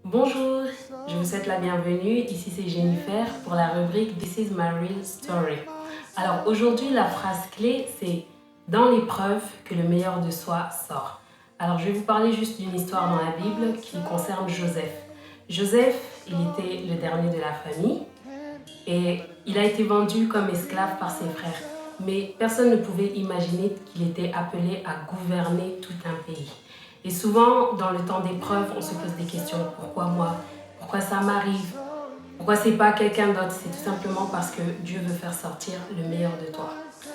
Bonjour, je vous souhaite la bienvenue. Ici c'est Jennifer pour la rubrique This is my real story. Alors aujourd'hui la phrase clé c'est dans l'épreuve que le meilleur de soi sort. Alors je vais vous parler juste d'une histoire dans la Bible qui concerne Joseph. Joseph, il était le dernier de la famille et il a été vendu comme esclave par ses frères. Mais personne ne pouvait imaginer qu'il était appelé à gouverner tout un pays. Et souvent, dans le temps d'épreuve, on se pose des questions. Pourquoi moi? Pourquoi ça m'arrive? Pourquoi c'est pas quelqu'un d'autre? C'est tout simplement parce que Dieu veut faire sortir le meilleur de toi.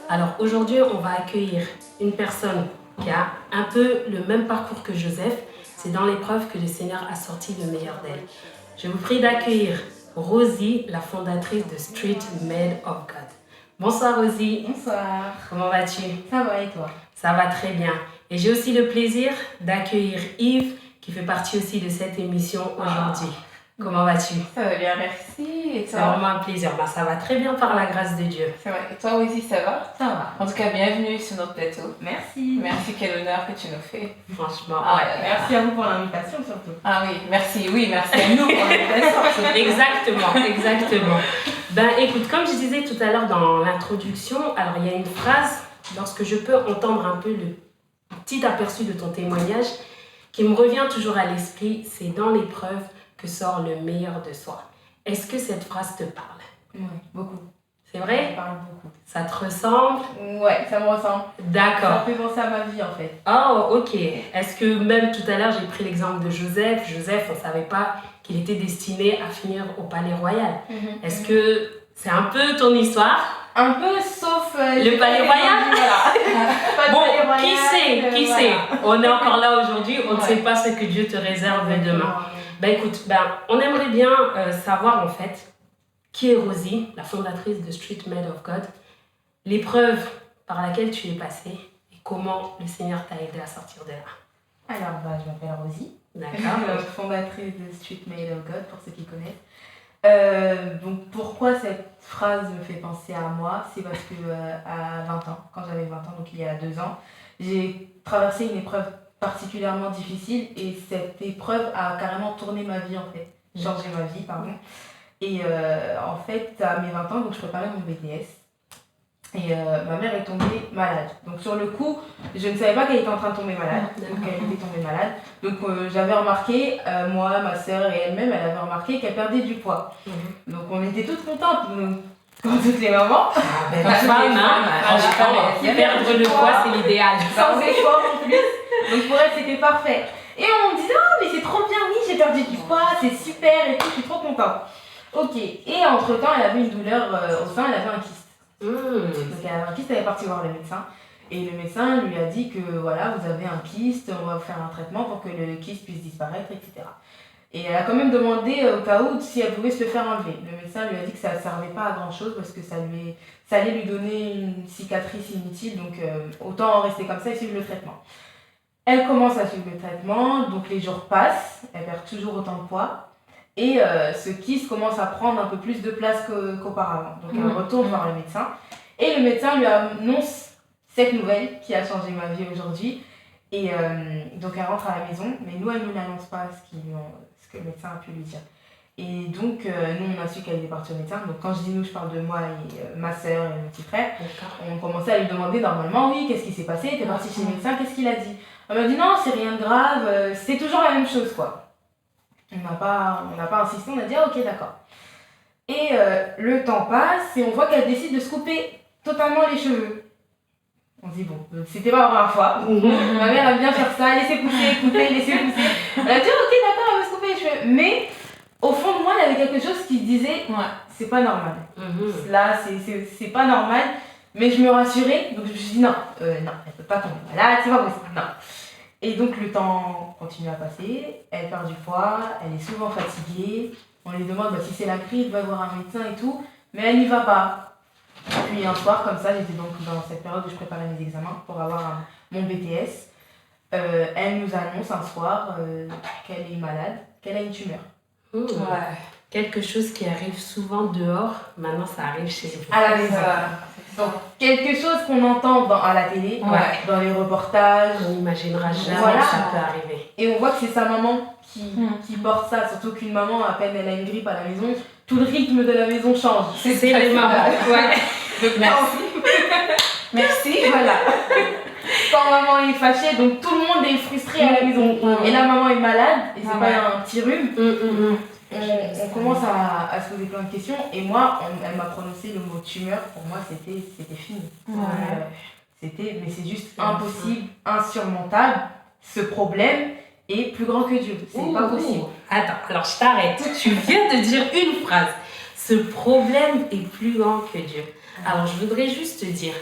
Alors aujourd'hui, on va accueillir une personne qui a un peu le même parcours que Joseph. C'est dans l'épreuve que le Seigneur a sorti le meilleur d'elle. Je vous prie d'accueillir Rosie, la fondatrice de Street Made of God. Bonsoir Rosie. Bonsoir. Comment vas-tu? Ça va et toi? Ça va très bien. Et j'ai aussi le plaisir d'accueillir Yves, qui fait partie aussi de cette émission aujourd'hui. Comment vas-tu? Ça va bien, merci. Et C'est toi? vraiment un plaisir. Ça va très bien par la grâce de Dieu. C'est vrai. Et toi aussi, ça va? Ça va. En tout cas, bienvenue sur notre plateau. Merci. Merci, quel honneur que tu nous fais. Franchement. Merci à vous pour l'invitation surtout. Ah merci à nous pour l'invitation. Exactement. Ben écoute, comme je disais tout à l'heure dans l'introduction, alors il y a une phrase, lorsque je peux entendre un peu le petit aperçu de ton témoignage, qui me revient toujours à l'esprit, c'est dans l'épreuve que sort le meilleur de soi. Est-ce que cette phrase te parle? Oui, beaucoup. C'est Ça vrai? me parle beaucoup. Ça te ressemble? Ouais, ça me ressemble. Ça D'accord. me fait penser à ma vie en fait. Oh, ok. Est-ce que même tout à l'heure, j'ai pris l'exemple de Joseph. Joseph, on ne savait pas qu'il était destiné à finir au palais royal. Est-ce que c'est un peu ton histoire? Un peu sauf... Le palais royal? Voilà. Pas de Bon, palais royal, qui voilà. sait? On est encore là aujourd'hui, on ne Ouais. sait pas ce que Dieu te réserve demain. Exactement. Ben écoute, on aimerait bien savoir en fait qui est Rosie, la fondatrice de Street Made of God, l'épreuve par laquelle tu es passée et comment le Seigneur t'a aidé à sortir de là. Alors, je m'appelle Rosie. D'accord? Fondatrice de Street Made of God, pour ceux qui connaissent. Donc pourquoi cette phrase me fait penser à moi? C'est parce que à 20 ans, quand j'avais 20 ans, donc il y a 2 ans, j'ai traversé une épreuve particulièrement difficile et cette épreuve a carrément tourné ma vie en fait, changé ma vie, pardon. Et en fait, à mes 20 ans, donc je préparais mon BTS et ma mère est tombée malade. Donc sur le coup, je ne savais pas qu'elle était en train de tomber malade, donc elle était tombée malade. Donc j'avais remarqué, moi, ma soeur et elle-même, elle avait remarqué qu'elle perdait du poids. Donc on était toutes contentes, comme toutes les mamans. Ben, la femme, franchement, perdre le poids, c'est l'idéal. Sans effort en plus. Donc pour elle, c'était parfait. Et on me disait, oh mais c'est trop bien, oui, j'ai perdu du poids, c'est super et tout, je suis trop contente. Ok, et entre-temps, elle avait une douleur au sein, elle avait un kyste. Donc elle avait un kyste, elle est partie voir le médecin. Et le médecin lui a dit que voilà, vous avez un kyste, on va vous faire un traitement pour que le kyste puisse disparaître, etc. Et elle a quand même demandé au cas où si elle pouvait se le faire enlever. Le médecin lui a dit que ça ne servait pas à grand chose parce que ça allait lui donner une cicatrice inutile, donc autant en rester comme ça et suivre le traitement. Elle commence à suivre le traitement, donc les jours passent, elle perd toujours autant de poids. Et ce kyste commence à prendre un peu plus de place qu'auparavant. Donc elle retourne voir le médecin. Et le médecin lui annonce cette nouvelle qui a changé ma vie aujourd'hui. Et donc elle rentre à la maison, mais nous elle ne nous l'annonce pas ce que le médecin a pu lui dire. Et donc nous on a su qu'elle était partie au médecin. Donc quand je dis nous, je parle de moi et ma soeur et mon petit frère. On commençait à lui demander normalement, oui, qu'est-ce qui s'est passé? T'es partie chez le médecin, qu'est-ce qu'il a dit? Elle m'a dit non, c'est rien de grave, c'est toujours la même chose quoi. On n'a pas insisté, on a dit ah, ok d'accord. Et le temps passe et on voit qu'elle décide de se couper totalement les cheveux. On se dit bon, c'était pas la première fois. Ma mère aime bien faire ça, laisser pousser, couper, laisser pousser. Elle a dit ok d'accord, elle va se couper les cheveux. Mais au fond de moi, il y avait quelque chose qui disait c'est pas normal. Là, c'est pas normal. Mais je me rassurais, donc je me suis dit non, elle peut pas tomber malade, c'est pas possible, non. Et donc le temps continue à passer, elle perd du poids, elle est souvent fatiguée. On lui demande si c'est la grippe, va voir un médecin et tout, mais elle n'y va pas. Puis un soir, comme ça, j'étais donc dans cette période où je préparais mes examens pour avoir mon BTS. Elle nous annonce un soir qu'elle est malade, qu'elle a une tumeur. Quelque chose qui arrive souvent dehors, maintenant ça arrive chez vous. À la maison. Donc, quelque chose qu'on entend à la télé, dans les reportages. On n'imaginera jamais Voilà. que ça peut arriver. Et on voit que c'est sa maman qui portent ça, surtout qu'une maman, à peine elle a une grippe à la maison, tout le rythme de la maison change. C'est les mamans. Ouais. Donc merci. Merci. Voilà. Quand maman est fâchée, donc tout le monde est frustré à la maison. Et la maman est malade, et c'est pas un petit rhume. On commence à se poser plein de questions. Et moi, elle m'a prononcé le mot tumeur. Pour moi, c'était fini. Mais c'est juste impossible, insurmontable. Ce problème est plus grand que Dieu. C'est pas possible. Attends, alors je t'arrête. Tu viens de dire une phrase. Ce problème est plus grand que Dieu. Alors je voudrais juste te dire,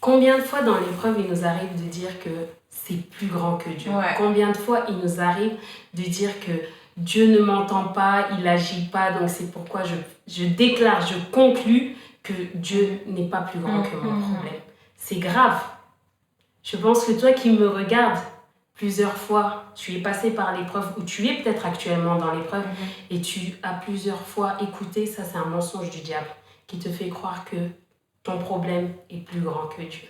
combien de fois dans l'épreuve il nous arrive de dire que c'est plus grand que Dieu? Combien de fois il nous arrive de dire que Dieu ne m'entend pas, il n'agit pas, donc c'est pourquoi je déclare, je conclus que Dieu n'est pas plus grand que mon problème. C'est grave. Je pense que toi qui me regardes, plusieurs fois, tu es passé par l'épreuve ou tu es peut-être actuellement dans l'épreuve et tu as plusieurs fois écouté, ça c'est un mensonge du diable qui te fait croire que ton problème est plus grand que Dieu.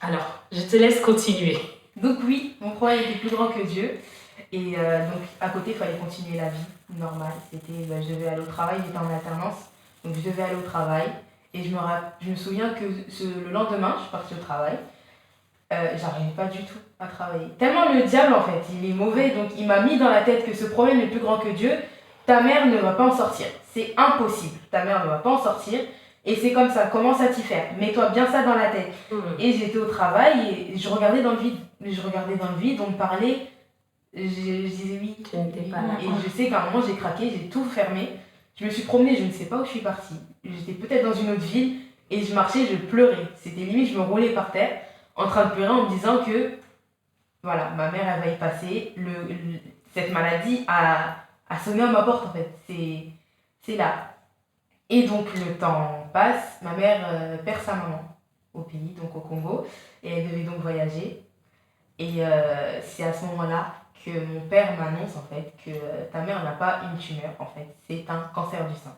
Alors, je te laisse continuer. Donc oui, mon problème était plus grand que Dieu. Et donc à côté, il fallait continuer la vie normale. Je devais aller au travail, j'étais en alternance. Donc je devais aller au travail. Et je me souviens que le lendemain, je suis partie au travail. J'arrivais pas du tout à travailler. Tellement le diable, en fait, il est mauvais. Donc il m'a mis dans la tête que ce problème est plus grand que Dieu. Ta mère ne va pas en sortir. C'est impossible. Ta mère ne va pas en sortir. Et c'est comme ça, commence à t'y faire. Mets-toi bien ça dans la tête. Et j'étais au travail et je regardais dans le vide. On me parlait. Je disais oui. Tu n'étais pas là. Et je sais qu'à un moment, j'ai craqué, j'ai tout fermé. Je me suis promenée, je ne sais pas où je suis partie. J'étais peut-être dans une autre ville et je marchais, je pleurais. C'était limite, je me roulais par terre en train de pleurer en me disant que voilà, ma mère, elle va y passer. Cette maladie a sonné à ma porte en fait. C'est là. Et donc le temps passe, ma mère perd sa maman au pays, donc au Congo. Et elle devait donc voyager. Et c'est à ce moment-là que mon père m'annonce en fait que ta mère n'a pas une tumeur en fait, c'est un cancer du sein.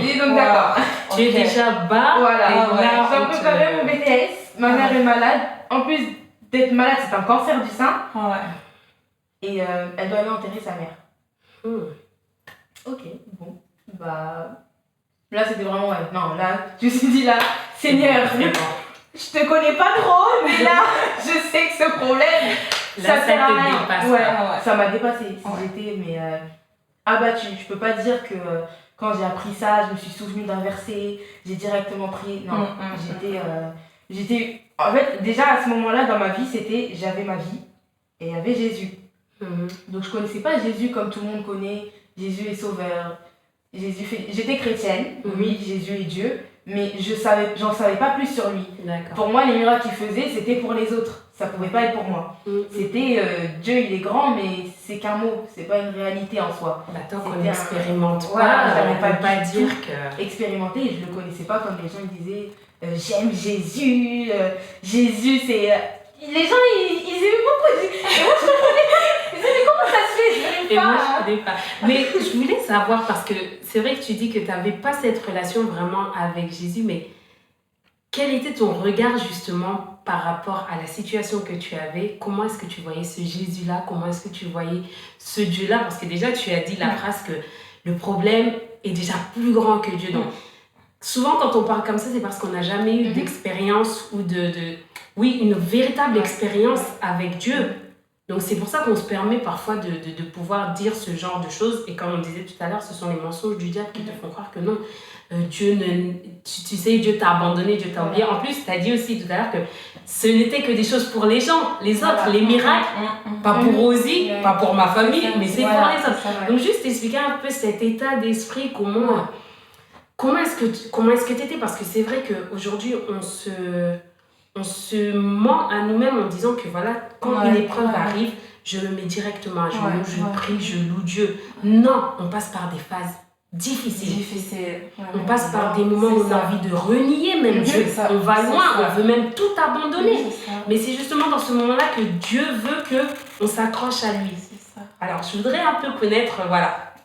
Et donc d'accord. Tu es déjà bas. Voilà. Et là, j'ai préparé mon BTS. Ma mère est malade. En plus d'être malade, c'est un cancer du sein. Et elle doit aller enterrer sa mère. Ok, bon. Bah là c'était vraiment non, là je me suis dit là, Seigneur, je te connais pas trop, mais là je sais que ce problème là, ça te dépasse. Ça m'a dépassé. J'étais abattue. Je peux pas dire que quand j'ai appris ça, je me suis souvenue d'un verset, j'ai directement prié. Non, j'étais en fait déjà à ce moment-là dans ma vie, j'avais ma vie et il y avait Jésus. Donc je connaissais pas Jésus comme tout le monde connaît. Jésus est sauveur. J'étais chrétienne, oui, Jésus est Dieu, mais j'en savais pas plus sur lui. Pour moi, les miracles qu'il faisait, c'était pour les autres. Ça pouvait pas être pour moi. C'était Dieu, il est grand, mais c'est qu'un mot, c'est pas une réalité en soi. Tant qu'on n'expérimente pas, on ne peut pas dire que... Expérimenter, je le connaissais pas comme les gens disaient j'aime Jésus, Jésus c'est... Les gens, ils aimaient beaucoup. Et moi, je comprenais. Mais comment ça se fait? Et moi, je connais pas. Mais je voulais savoir, parce que c'est vrai que tu dis que tu n'avais pas cette relation vraiment avec Jésus, mais quel était ton regard justement par rapport à la situation que tu avais? Comment est-ce que tu voyais ce Jésus-là? Comment est-ce que tu voyais ce Dieu-là? Parce que déjà, tu as dit la phrase que le problème est déjà plus grand que Dieu. Donc, souvent, quand on parle comme ça, c'est parce qu'on n'a jamais eu d'expérience ou une véritable expérience avec Dieu. Donc c'est pour ça qu'on se permet parfois de pouvoir dire ce genre de choses. Et comme on disait tout à l'heure, ce sont les mensonges du diable qui te font croire que non, Dieu tu sais, Dieu t'a abandonné, Dieu t'a oublié. En plus, tu as dit aussi tout à l'heure que ce n'était que des choses pour les gens, les autres, les miracles. Pas pour Rosie, pas pour ma famille, mais c'est pour les autres. Donc juste expliquer un peu cet état d'esprit, comment est-ce que tu étais? Parce que c'est vrai qu'aujourd'hui, on se ment à nous-mêmes en disant que voilà, quand une épreuve arrive, je me mets directement à genoux, je prie, je loue Dieu. Non, on passe par des phases difficiles. On passe par des moments où on a envie de renier même Dieu. On va loin, on veut même tout abandonner. Mais c'est justement dans ce moment-là que Dieu veut qu'on s'accroche à lui. Alors, je voudrais un peu connaître,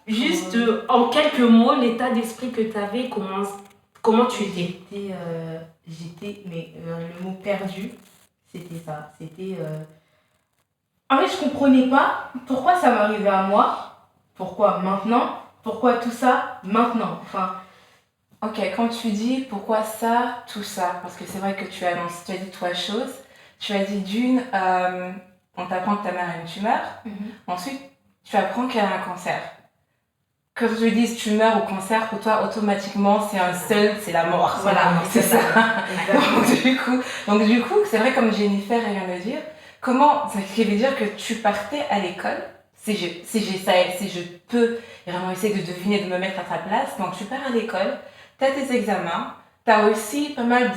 juste en quelques mots, l'état d'esprit que tu avais, comment tu étais. Mais le mot perdu, c'était ça. C'était En fait, je comprenais pas pourquoi ça m'arrivait à moi, pourquoi maintenant, pourquoi tout ça maintenant. Enfin, Ok, quand tu dis pourquoi ça, tout ça, parce que c'est vrai que tu as dit trois choses. Tu as dit d'une, on t'apprend que ta mère a une tumeur. Ensuite, tu apprends qu'elle a un cancer. Quand je dis tumeur ou cancer, pour toi, automatiquement, c'est la mort. voilà, c'est ça. Exactement. Donc du coup, c'est vrai comme Jennifer vient de le dire, ça veut dire que tu partais à l'école, si je peux vraiment essayer de deviner, de me mettre à ta place, donc tu pars à l'école, tu as tes examens, tu as aussi pas mal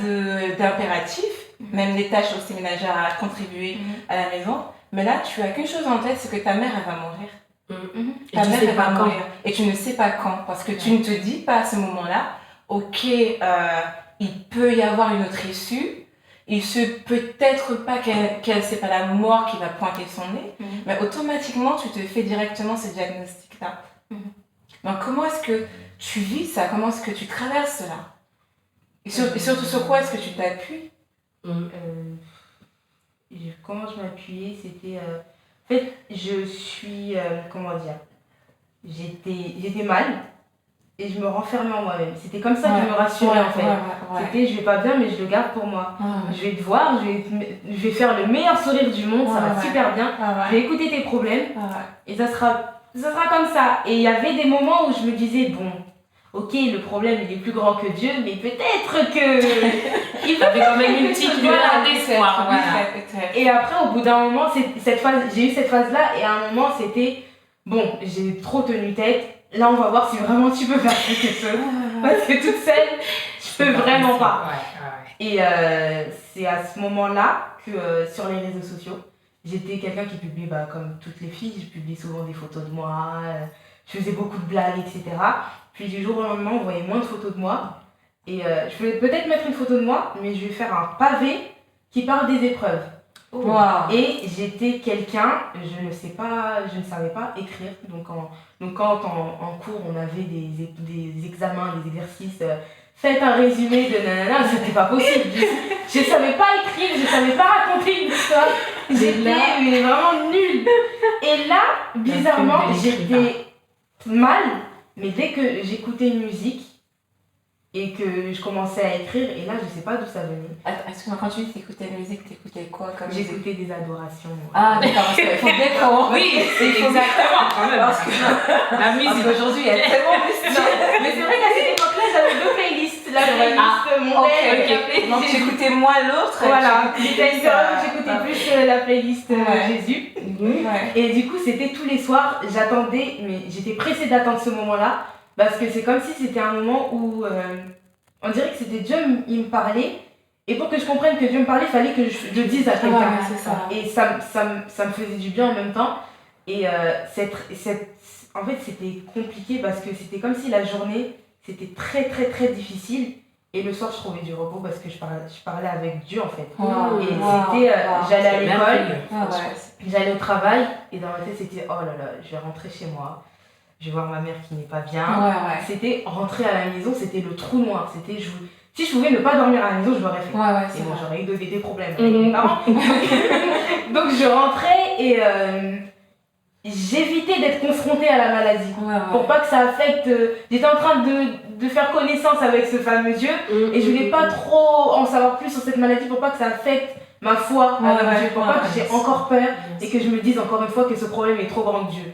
d'impératifs, même des tâches aussi ménagères à contribuer à la maison, mais là tu as qu'une chose en tête, c'est que ta mère elle va mourir. Et tu sais pas quand. Et tu ne sais pas quand, parce que tu ne te dis pas à ce moment-là, ok, il peut y avoir une autre issue, il se peut-être pas c'est pas la mort qui va pointer son nez, mais automatiquement tu te fais directement ce diagnostic-là. Donc comment est-ce que tu vis ça? Comment est-ce que tu traverses cela? Et surtout sur quoi est-ce que tu t'appuies? Comment je m'appuyais, c'était... En fait, je suis... comment dire? J'étais mal et je me renfermais en moi-même. C'était comme ça que je me rassurais en fait. C'était je vais pas bien mais je le garde pour moi. Je vais te voir, je vais faire le meilleur sourire du monde, ça va super bien. Je vais écouter tes problèmes et ça sera comme ça. Et il y avait des moments où je me disais, bon, ok, le problème il est plus grand que Dieu, mais peut-être que... Il avait quand même une petite lueur d'espoir. Voilà. Et après, au bout d'un moment, j'ai eu cette phase-là et à un moment, c'était... Bon, j'ai trop tenu tête. Là, on va voir si vraiment tu peux faire quelque chose. Parce que toute seule, je peux vraiment pas. Et c'est à ce moment-là que sur les réseaux sociaux, j'étais quelqu'un qui publiait, comme toutes les filles, je publiais souvent des photos de moi, je faisais beaucoup de blagues, etc. Puis du jour au lendemain, on voyait moins de photos de moi. Et je vais peut-être mettre une photo de moi, mais je vais faire un pavé qui parle des épreuves. Wow. Et j'étais quelqu'un, je ne savais pas écrire. Donc quand en cours on avait des examens, des exercices, faites un résumé de nanana, c'était pas possible. Je savais pas écrire, je savais pas raconter une histoire. J'étais mais vraiment nulle. Et là, bizarrement, j'étais mal, mais dès que j'écoutais une musique, et que je commençais à écrire, et là je sais pas d'où ça venait. Excuse-moi, quand tu dis t'écoutais la musique, t'écoutais quoi comme musique? J'écoutais des adorations. Ah d'accord, parce qu'il faut bien qu'on... Oui, c'est exactement quand même. Parce que la musique aujourd'hui elle est tellement plus... Mais c'est vrai qu'à cette époque-là j'avais deux playlists. La playlist mondaine, donc j'écoutais moins l'autre. Voilà, j'écoutais plus la playlist Jésus. Et du coup c'était tous les soirs, j'attendais, mais j'étais pressée d'attendre ce moment-là. Parce que c'est comme si c'était un moment où on dirait que c'était Dieu, il me parlait. Et pour que je comprenne que Dieu me parlait, il fallait que je le dise à quelqu'un. C'est ça. Et ça me faisait du bien en même temps. Et en fait, c'était compliqué parce que c'était comme si la journée, c'était très très très difficile. Et le soir, je trouvais du repos parce que je parlais avec Dieu en fait. J'allais à l'école, j'allais au travail. Et dans ma tête, c'était oh là là, je vais rentrer chez moi. Je vais voir ma mère qui n'est pas bien. C'était rentrer à la maison, c'était le trou noir. C'était si je pouvais ne pas dormir à la maison, je l'aurais fait. Et bon, j'aurais eu des problèmes avec mes parents. Donc je rentrais et j'évitais d'être confrontée à la maladie. Pour pas que ça affecte. J'étais en train de faire connaissance avec ce fameux Dieu et je voulais pas trop en savoir plus sur cette maladie pour pas que ça affecte ma foi avec Dieu, pour pas que j'ai encore peur et que je me dise encore une fois que ce problème est trop grand que Dieu.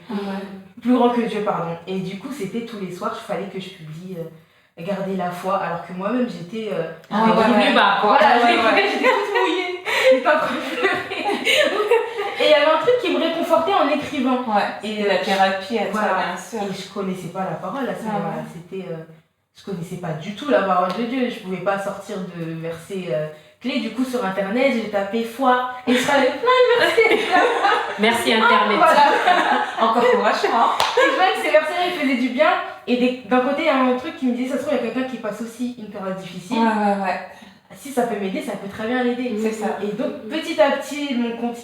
Plus grand que Dieu, pardon. Et du coup, c'était tous les soirs, il fallait que je publie Garder la foi, alors que moi-même j'étais. Voilà, j'étais toute mouillée, j'étais en train de pleurer. Et il y avait un truc qui me réconfortait en écrivant. Et la thérapie à toi, bien sûr. Et je connaissais pas la parole à ce moment-là. Je connaissais pas du tout la parole de Dieu. Je pouvais pas sortir de versets clés. Du coup, sur internet, j'ai tapé foi et je savais plein de versets. Merci internet. Encore courage. Et je voyais que ces versets-là, ils faisaient du bien. Et d'un côté, il y a un truc qui me disait, ça se trouve, il y a quelqu'un qui passe aussi une période difficile. Si ça peut m'aider, ça peut très bien l'aider. C'est ça. Et donc, petit à petit, mon compte,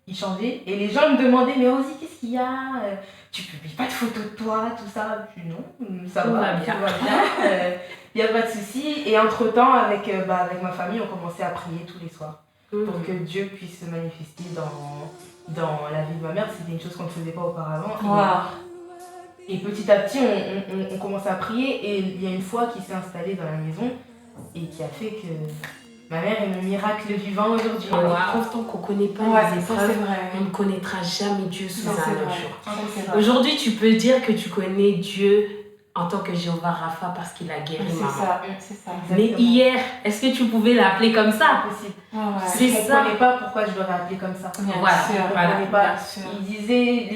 il changeait. Et les gens me demandaient, mais Rosie, qu'est-ce qu'il y a? Tu publies pas de photos de toi, tout ça? Je dis non, ça va bien. Il n'y a pas de souci. Et entre-temps, avec ma famille, on commençait à prier tous les soirs. pour que Dieu puisse se manifester dans la vie de ma mère. C'était une chose qu'on ne faisait pas auparavant. Et petit à petit, on commence à prier et il y a une foi qui s'est installée dans la maison et qui a fait que ma mère est le miracle vivant aujourd'hui. Tant qu'on ne connaît pas les épreuves, on ne connaîtra jamais Dieu sous un autre jour. Aujourd'hui, tu peux dire que tu connais Dieu en tant que Jéhovah Rapha parce qu'il a guéri maman. C'est ça. Mais hier, est-ce que tu pouvais l'appeler comme ça? Impossible. C'est Je ne comprenais pas pourquoi je l'aurais appelé comme ça. Les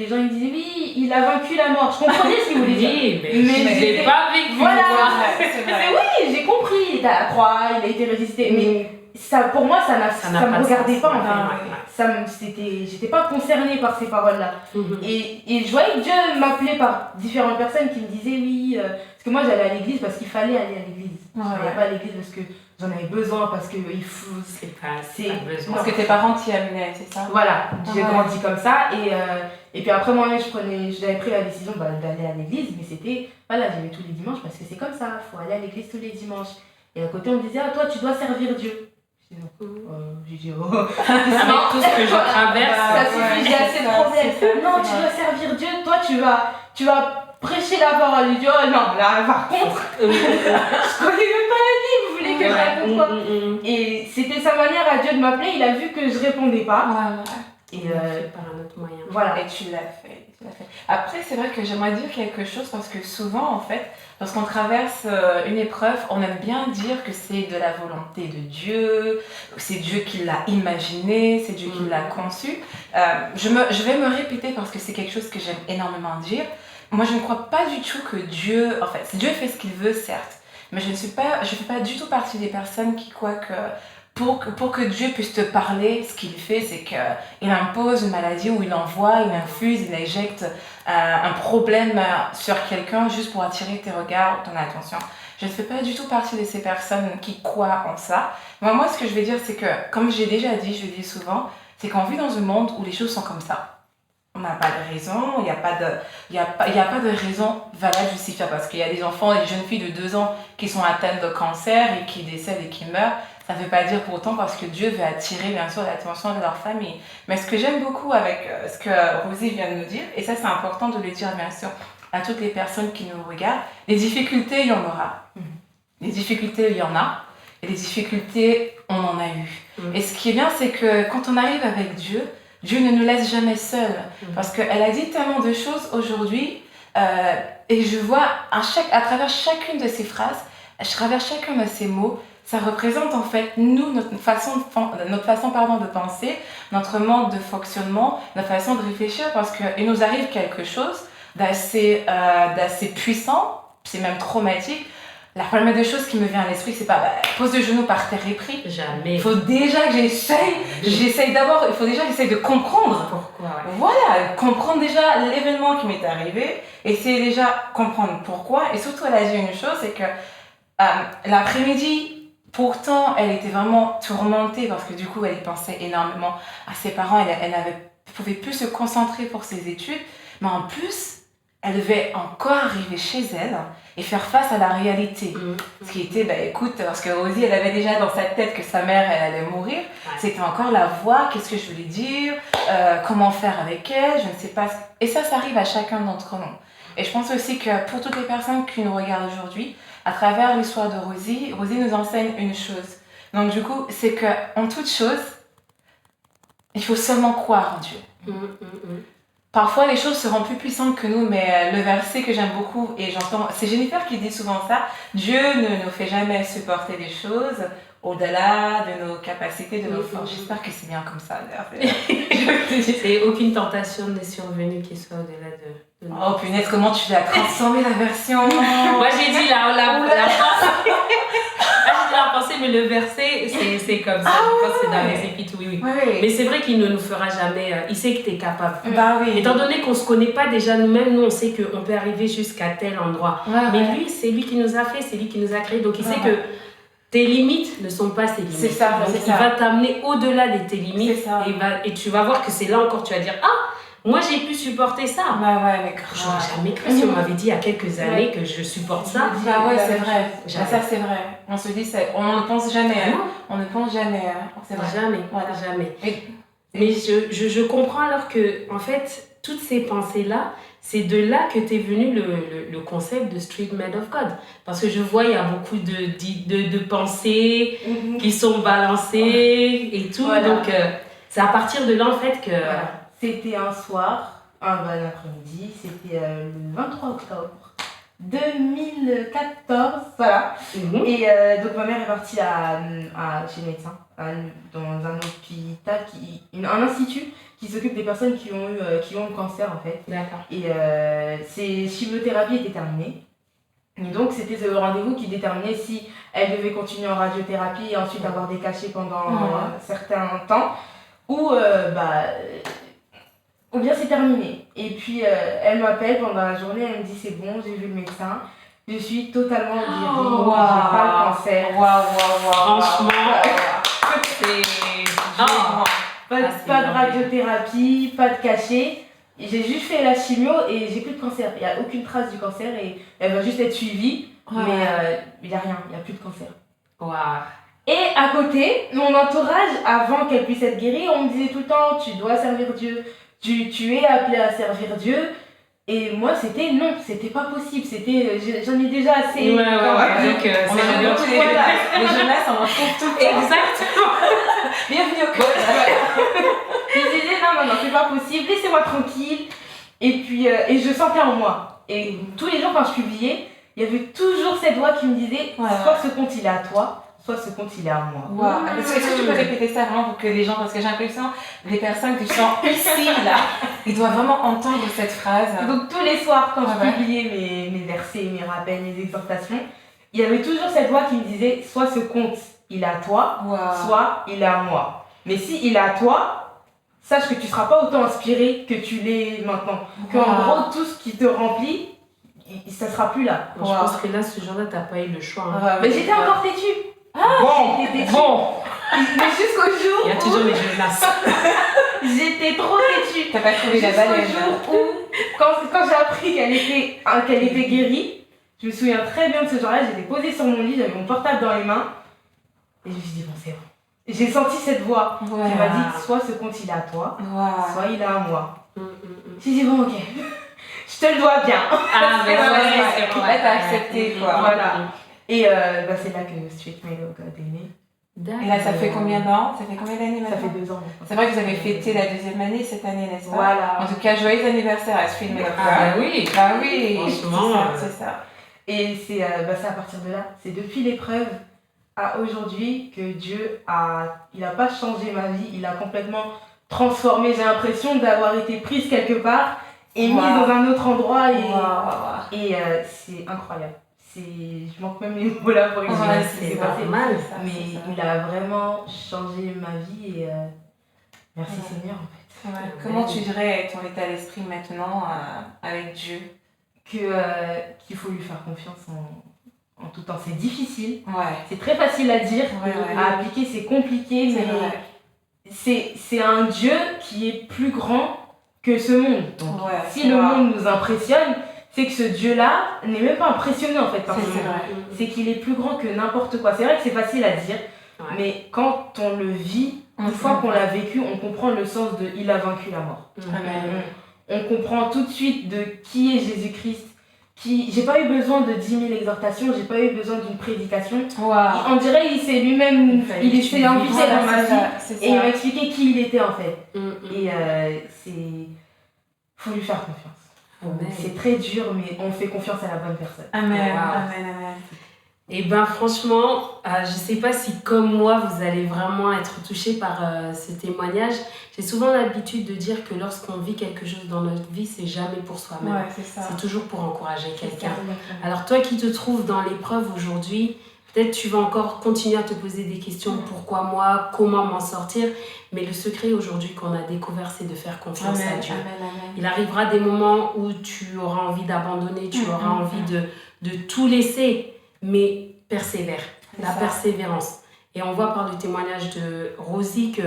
gens ils disaient oui, il a vaincu la mort. Je comprenais ce qu'ils voulaient dire. Mais je l'ai pas vécu. Voilà, oui, j'ai compris. Il a la croix, il a été résisté. Mais ça, pour moi, ça me regardait pas en fait. J'étais pas concernée par ces paroles-là. Et je voyais que Dieu m'appelait par différentes personnes qui me disaient oui, parce que moi j'allais à l'église parce qu'il fallait aller à l'église. Je n'allais pas à l'église parce que j'en avais besoin, parce que il faut. Parce que tes parents t'y amenaient, c'est ça? Voilà, j'ai grandi comme ça et puis après moi-même j'avais pris la décision d'aller à l'église, mais c'était voilà, j'y vais tous les dimanches parce que c'est comme ça, il faut aller à l'église tous les dimanches. Et à côté on me disait ah toi tu dois servir Dieu. J'ai dit oh. Avec tout ce que je traverse, ça suffit, j'ai assez de problèmes. Non, tu dois servir Dieu, toi tu vas prêcher la parole. J'ai dit oh non, là par contre, je connais même pas la vie, vous voulez que je raconte quoi? Et c'était sa manière à Dieu de m'appeler, il a vu que je répondais pas. Et par un autre moyen. Voilà. Et tu l'as fait. Après, c'est vrai que j'aimerais dire quelque chose parce que souvent, en fait, lorsqu'on traverse une épreuve, on aime bien dire que c'est de la volonté de Dieu, c'est Dieu qui l'a imaginé, c'est Dieu qui l'a conçu. Je vais me répéter parce que c'est quelque chose que j'aime énormément dire. Moi, je ne crois pas du tout que Dieu... En fait, Dieu fait ce qu'il veut, certes, mais je ne fais pas du tout partie des personnes qui croient que... Pour que Dieu puisse te parler, ce qu'il fait, c'est qu'il impose une maladie ou il envoie, il infuse, il injecte un problème sur quelqu'un juste pour attirer tes regards ou ton attention. Je ne fais pas du tout partie de ces personnes qui croient en ça. Moi, ce que je vais dire, c'est que, comme j'ai déjà dit, je le dis souvent, c'est qu'on vit dans un monde où les choses sont comme ça. On n'a pas de raison, il n'y a pas de raison valable justifiable parce qu'il y a des enfants et des jeunes filles de 2 ans qui sont atteintes de cancer et qui décèdent et qui meurent. Ça ne veut pas dire pour autant parce que Dieu veut attirer bien sûr l'attention de leur famille. Mais ce que j'aime beaucoup avec ce que Rosie vient de nous dire, et ça c'est important de le dire bien sûr à toutes les personnes qui nous regardent, les difficultés il y en aura. Les difficultés il y en a et les difficultés on en a eu. Et ce qui est bien c'est que quand on arrive avec Dieu, Dieu ne nous laisse jamais seuls. Parce qu'elle a dit tellement de choses aujourd'hui et je vois à travers chacune de ces phrases, à travers chacun de ces mots, ça représente en fait nous, notre façon de penser, notre mode de fonctionnement, notre façon de réfléchir parce qu'il nous arrive quelque chose d'assez puissant, c'est même traumatique. La première des choses qui me vient à l'esprit, c'est pas pose le genou par terre et prie. Jamais. Il faut déjà que j'essaye d'abord, il faut déjà que j'essaye de comprendre. Pourquoi? Voilà, comprendre déjà l'événement qui m'est arrivé, essayer déjà comprendre pourquoi. Et surtout, elle a dit une chose, c'est que l'après-midi, pourtant, elle était vraiment tourmentée parce que du coup, elle y pensait énormément à ses parents. Elle pouvait plus se concentrer pour ses études. Mais en plus, elle devait encore arriver chez elle et faire face à la réalité. Ce qui était, écoute, parce que Rosie, elle avait déjà dans sa tête que sa mère, elle allait mourir. C'était encore la voix, qu'est-ce que je voulais dire, comment faire avec elle, je ne sais pas. Et ça arrive à chacun d'entre nous. Et je pense aussi que pour toutes les personnes qui nous regardent aujourd'hui, à travers l'histoire de Rosie nous enseigne une chose. Donc du coup, c'est qu'en toute chose, il faut seulement croire en Dieu. Parfois, les choses seront plus puissantes que nous, mais le verset que j'aime beaucoup, et j'entends, c'est Jennifer qui dit souvent ça, Dieu ne nous fait jamais supporter des choses au-delà de nos capacités, de nos forces. J'espère que c'est bien comme ça, d'ailleurs. Et aucune tentation n'est survenue qui soit au-delà de nous. Oh punaise, comment tu l'as transformé la version? Moi j'ai dit la pensée, mais le verset, c'est comme ça. Je pense que c'est dans les Épîtres, oui. Mais c'est vrai qu'il ne nous fera jamais. Il sait que tu es capable. Étant donné qu'on ne se connaît pas déjà nous-mêmes, nous on sait qu'on peut arriver jusqu'à tel endroit. Mais lui, c'est lui qui nous a fait, c'est lui qui nous a créé. Donc il sait que tes limites ne sont pas ses limites. C'est ça. Donc il va t'amener au-delà de tes limites. Et tu vas voir que c'est là encore, tu vas dire, ah, Moi, j'ai pu supporter ça. Bah ouais, mais J'aurais grave. jamais cru si on m'avait dit il y a quelques années que je supporte ça. Bah ouais, c'est vrai. Jamais. Ça, c'est vrai. On se dit, on ne pense jamais. Hein. Non, On ne pense jamais. Hein. C'est vrai. jamais, Voilà. jamais. Et- Mais je comprends alors que, en fait, toutes ces pensées-là, c'est de là que t'es venu le concept de Street Made of God. Parce que je vois, il y a beaucoup de pensées qui sont balancées et tout. Voilà. Donc, c'est à partir de là, en fait, que... Voilà. C'était un soir, un bon après-midi, c'était le 23 octobre 2014, voilà. Mhm. Et donc ma mère est partie chez le médecin, dans un hôpital, un institut qui s'occupe des personnes qui ont le cancer en fait. D'accord. Et ses chimiothérapies étaient terminées. Et donc c'était le rendez-vous qui déterminait si elle devait continuer en radiothérapie et ensuite avoir des cachets pendant un certain temps ou bien c'est terminé. Et puis elle m'appelle pendant la journée, elle me dit c'est bon, j'ai vu le médecin, je suis totalement guérie, Oh, j'ai pas le cancer. Franchement, c'est... Ah. Pas c'est de merveilleux. radiothérapie, pas de cachet. Et j'ai juste fait la chimio et j'ai plus de cancer. Il n'y a aucune trace du cancer et elle va juste être suivie. Ouais. Mais il n'y a rien, il n'y a plus de cancer. Waouh. Et à côté, mon entourage, avant qu'elle puisse être guérie, on me disait tout le temps tu dois servir Dieu, tu es appelé à servir Dieu. Et moi, c'était non, c'était pas possible. C'était j'en ai déjà assez. Ouais. Donc, On c'est a bien. beaucoup les jeunesses, on en trouve tout le temps. Exactement. Bienvenue au club. Je disais non, c'est pas possible, laissez-moi tranquille. Et puis, et je sentais en moi. Et tous les jours, quand je publiais, il y avait toujours cette voix qui me disait soit ce compte il est à toi, soit ce compte il est à moi. Wow. Est-ce que tu peux répéter ça vraiment pour que les gens, parce que j'ai l'impression, les personnes que tu sens ici, là, ils doivent vraiment entendre cette phrase. Donc tous les soirs, quand Ah je ouais. publiais mes versets, mes rappels, mes exhortations, il y avait toujours cette voix qui me disait soit ce compte il est à toi, Wow. soit il est à moi. Mais si il est à toi, sache que tu ne seras pas autant inspiré que tu l'es maintenant. Qu'en Wow. gros, tout ce qui te remplit, ça ne sera plus là. Je pense que là, ce jour-là, t'as pas eu le choix. Hein. Ouais, Mais j'étais encore têtue. J'étais têtue. Bon, Mais jusqu'au jour il y a toujours les jeunesses. où j'étais trop têtue. T'as pas trouvé la Jusqu'au baleine. jour où, quand j'ai appris qu'elle était guérie, je me souviens très bien de ce jour-là, j'étais posée sur mon lit, j'avais mon portable dans les mains, et je me suis dit, bon, c'est bon. Et j'ai senti cette voix qui m'a dit, soit ce compte il est à toi, soit il est à moi. J'ai dit, bon, ok, je te le dois bien. Ah, mais c'est Là, t'as accepté, quoi. Voilà. Et c'est là que Street Made of God est né. Et là, ça fait combien d'ans? Ça fait combien d'années Ça maintenant? fait 2 ans. C'est vrai que vous avez fêté la 2e année cette année, n'est-ce pas? Voilà. En tout cas, joyeux anniversaire à Street Made of God. Ah, bah oui. Bah oui, Franchement, c'est ça. Et c'est à partir de là, c'est depuis l'épreuve à aujourd'hui que Dieu il n'a pas changé ma vie, il a complètement transformé. J'ai l'impression d'avoir été prise quelque part et mise dans un autre endroit et c'est incroyable. Je manque même les mots là pour exprimer ce qui s'est passé. normal. Mais il a vraiment changé ma vie et merci Seigneur en fait. Ouais. Comment tu dirais ton état d'esprit maintenant avec Dieu? Qu'il faut lui faire confiance en tout temps. C'est difficile, Ouais. c'est très facile à dire, Ouais. à appliquer c'est compliqué, C'est mais vrai. c'est un Dieu qui est plus grand que ce monde. Donc, Ouais, si le monde nous impressionne, c'est que ce Dieu-là n'est même pas impressionné en fait par ce C'est monde. vrai. C'est qu'il est plus grand que n'importe quoi. C'est vrai que c'est facile à dire, mais quand on le vit, une fois qu'on l'a vécu, on comprend le sens de « il a vaincu la mort ». Amen. On comprend tout de suite de qui est Jésus-Christ. J'ai pas eu besoin de 10 000 exhortations, j'ai pas eu besoin d'une prédication. Wow. On dirait qu'il s'est lui-même, il s'est invité Voilà, dans ma c'est vie ça, c'est et il ça. m'a expliqué qui il était en fait. Et Et faut lui faire confiance. C'est très dur, mais on fait confiance à la bonne personne. Amen, Wow. amen, amen. Et ben franchement, je sais pas si comme moi vous allez vraiment être touchés par ce témoignage. J'ai souvent l'habitude de dire que lorsqu'on vit quelque chose dans notre vie, c'est jamais pour soi-même. Ouais, c'est ça. C'est toujours pour encourager quelqu'un. Alors toi qui te trouves dans l'épreuve aujourd'hui, peut-être tu vas encore continuer à te poser des questions. Pourquoi moi? Comment m'en sortir? Mais le secret aujourd'hui qu'on a découvert, c'est de faire confiance à Dieu. Il arrivera des moments où tu auras envie d'abandonner, tu auras envie de tout laisser, mais persévère. La persévérance. Et on voit par le témoignage de Rosie que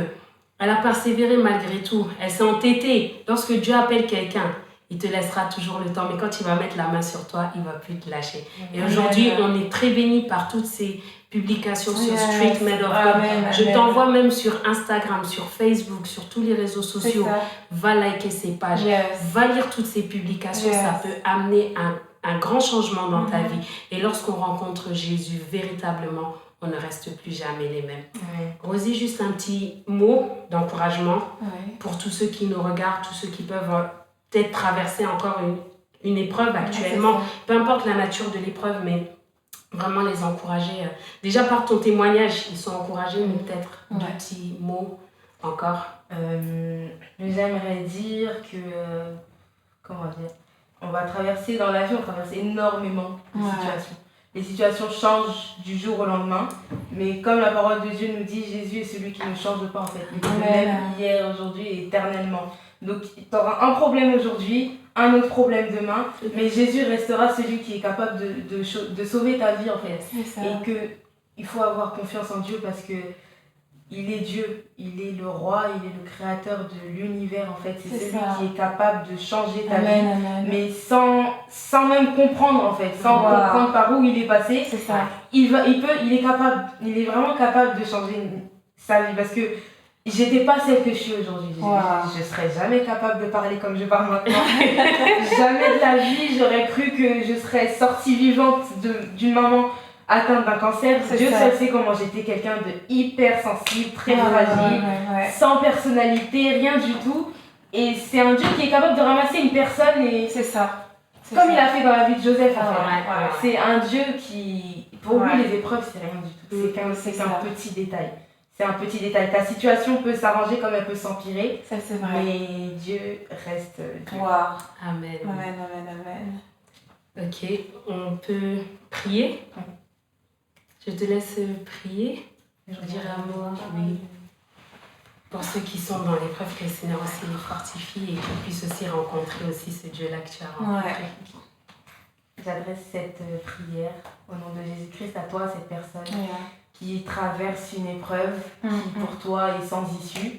Elle a persévéré malgré tout. Elle s'est entêtée. Lorsque Dieu appelle quelqu'un, il te laissera toujours le temps. Mais quand il va mettre la main sur toi, il ne va plus te lâcher. Et aujourd'hui, on est très bénis par toutes ces publications sur Street Made of God. Je t'envoie même sur Instagram, sur Facebook, sur tous les réseaux sociaux. Va liker ces pages. Va lire toutes ces publications. Ça peut amener un grand changement dans ta vie. Et lorsqu'on rencontre Jésus véritablement, on ne reste plus jamais les mêmes. Rosie, juste un petit mot d'encouragement pour tous ceux qui nous regardent, tous ceux qui peuvent peut-être traverser encore une épreuve actuellement. Peu importe la nature de l'épreuve, mais vraiment les encourager. Déjà par ton témoignage, ils sont encouragés, mais peut-être deux petits mots encore. J'aimerais dire que, comment dire, on va traverser dans la vie, on traverse énormément de situations. Les situations changent du jour au lendemain, mais comme la parole de Dieu nous dit, Jésus est celui qui ne change pas en fait. Il est le même hier, aujourd'hui et éternellement. Donc tu auras un problème aujourd'hui, un autre problème demain, mais Jésus restera celui qui est capable de sauver ta vie en fait. Et qu'il faut avoir confiance en Dieu parce que il est Dieu, il est le roi, il est le créateur de l'univers en fait. C'est celui qui est capable de changer ta vie, mais sans même comprendre en fait, sans comprendre par où il est passé. Il est vraiment capable de changer sa vie parce que j'étais pas celle que je suis aujourd'hui. Je serais jamais capable de parler comme je parle maintenant. Jamais de la vie, j'aurais cru que je serais sortie vivante d'une maman atteinte d'un cancer. Dieu seul sait comment j'étais quelqu'un de hyper sensible, très fragile, sans personnalité, rien du tout. Et c'est un Dieu qui est capable de ramasser une personne et comme il a fait dans la vie de Joseph en fait. C'est un Dieu qui, pour lui les épreuves c'est rien du tout. C'est qu'un petit détail. C'est un petit détail. Ta situation peut s'arranger comme elle peut s'empirer. Ça, c'est vrai. Mais Dieu reste Dieu. Amen. Amen. Ok, on peut prier. Je te laisse prier. Je dirais un mot. Oui. Pour ceux qui sont dans l'épreuve, que le Seigneur aussi les fortifie et qu'ils puissent aussi rencontrer aussi ce Dieu-là que tu as rencontré. J'adresse cette prière au nom de Jésus-Christ à toi, cette personne. Qui traverse une épreuve qui pour toi est sans issue.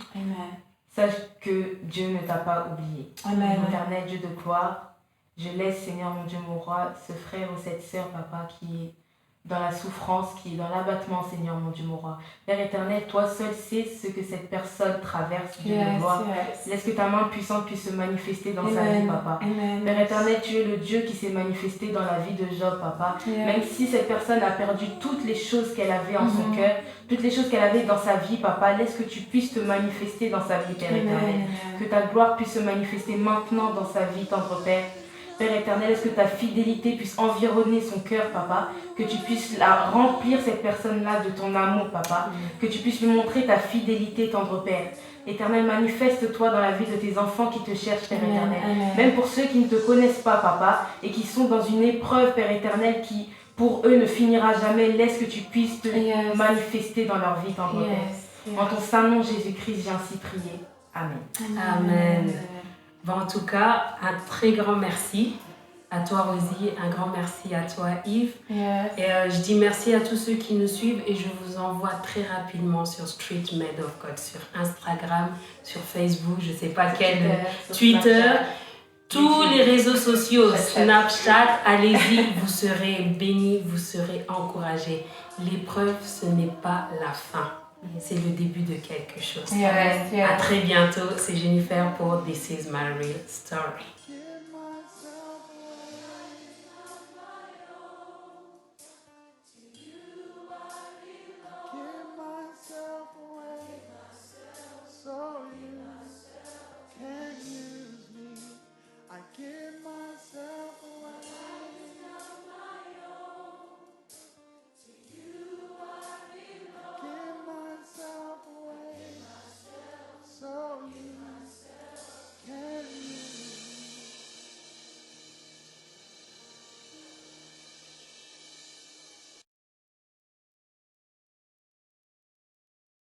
Sache que Dieu ne t'a pas oublié. Éternel Dieu de gloire, je laisse Seigneur mon Dieu mon roi, ce frère ou cette sœur papa qui est dans la souffrance, qui est dans l'abattement Seigneur mon Dieu mon roi. Père éternel, toi seul sais ce que cette personne traverse, Dieu de gloire. Laisse que ta main puissante puisse se manifester dans sa vie papa. Père éternel, tu es le Dieu qui s'est manifesté dans la vie de Job papa. Même si cette personne a perdu toutes les choses qu'elle avait en son cœur, toutes les choses qu'elle avait dans sa vie papa, laisse que tu puisses te manifester dans sa vie Père éternel. Que ta gloire puisse se manifester maintenant dans sa vie tendre Père. Père éternel, est-ce que ta fidélité puisse environner son cœur, papa? Que tu puisses remplir cette personne-là de ton amour, papa. Que tu puisses lui montrer ta fidélité, tendre Père. Éternel, manifeste-toi dans la vie de tes enfants qui te cherchent, Père éternel. Même pour ceux qui ne te connaissent pas, papa, et qui sont dans une épreuve, Père éternel, qui pour eux ne finira jamais, laisse que tu puisses te manifester dans leur vie, tendre Père. En ton saint nom, Jésus-Christ, j'ai ainsi prié. Amen. Amen. Bon, en tout cas, un très grand merci à toi Rosie, un grand merci à toi Yves. Et je dis merci à tous ceux qui nous suivent et je vous envoie très rapidement sur Street Made of God, sur Instagram, sur Facebook, je ne sais pas quel, Twitter, tous les réseaux sociaux, Snapchat, allez-y, vous serez bénis, vous serez encouragés. L'épreuve, ce n'est pas la fin. C'est le début de quelque chose. À très bientôt. C'est Jennifer pour This Is My Real Story.